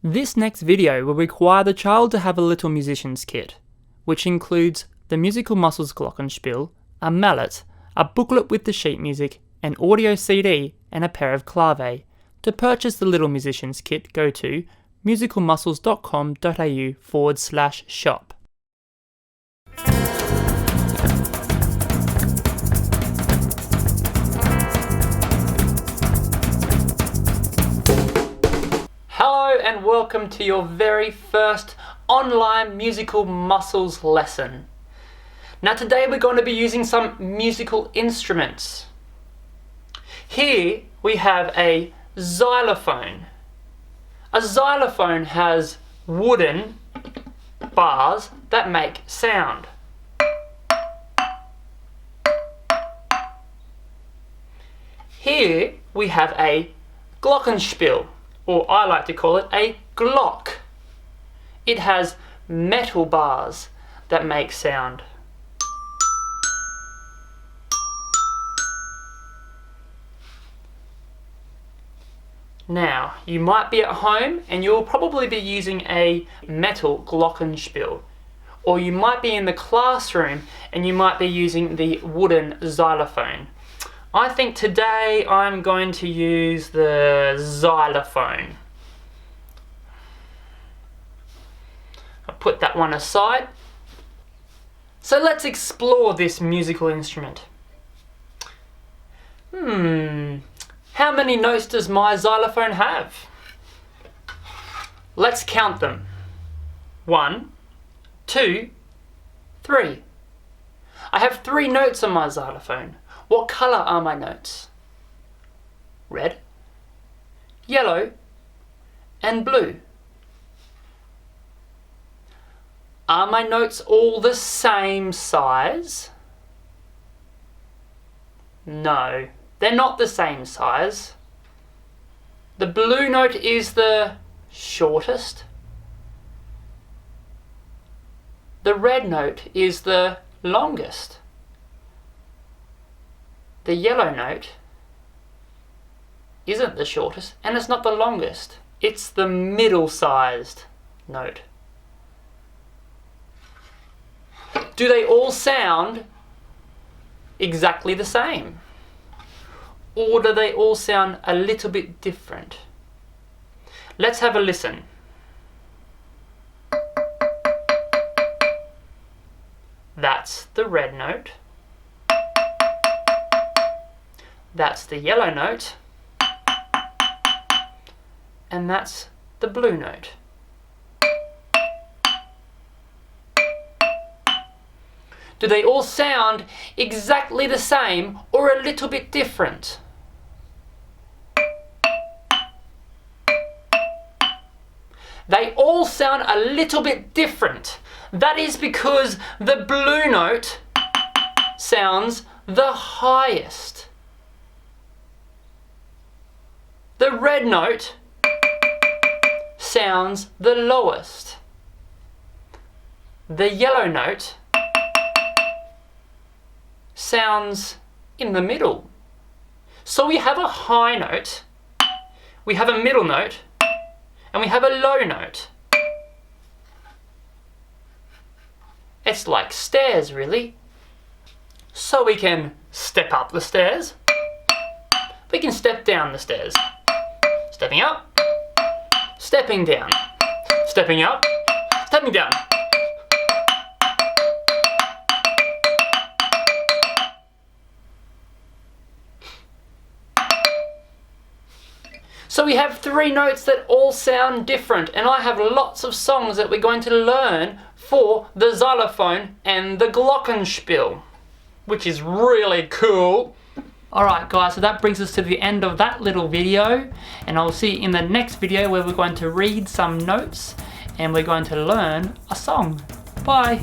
This next video will require the child to have a little musician's kit, which includes the Musical Muscles Glockenspiel, a mallet, a booklet with the sheet music, an audio CD and a pair of clave. To purchase the little musician's kit, go to musicalmuscles.com.au/shop. Hello and welcome to your very first online musical muscles lesson. Now today we're going to be using some musical instruments. Here we have a xylophone. A xylophone has wooden bars that make sound. Here we have a Glockenspiel, or I like to call it a Glock. It has metal bars that make sound. Now, you might be at home and you'll probably be using a metal Glockenspiel, or you might be in the classroom and you might be using the wooden xylophone. I think today I'm going to use the xylophone. I'll put that one aside. So let's explore this musical instrument. How many notes does my xylophone have? Let's count them. 1, 2, 3. I have 3 notes on my xylophone. What colour are my notes? Red, yellow, and blue. Are my notes all the same size? No, they're not the same size. The blue note is the shortest. The red note is the longest. The yellow note isn't the shortest and it's not the longest. It's the middle-sized note. Do they all sound exactly the same? Or do they all sound a little bit different? Let's have a listen. That's the red note. That's the yellow note. And that's the blue note. Do they all sound exactly the same or a little bit different? They all sound a little bit different. That is because the blue note sounds the highest. The red note sounds the lowest. The yellow note sounds in the middle. So we have a high note, we have a middle note, and we have a low note. It's like stairs, really. So we can step up the stairs, we can step down the stairs. Stepping up, stepping down, stepping up, stepping down. So we have 3 notes that all sound different, and I have lots of songs that we're going to learn for the xylophone and the Glockenspiel, which is really cool. Alright guys, so that brings us to the end of that little video, and I'll see you in the next video where we're going to read some notes and we're going to learn a song. Bye!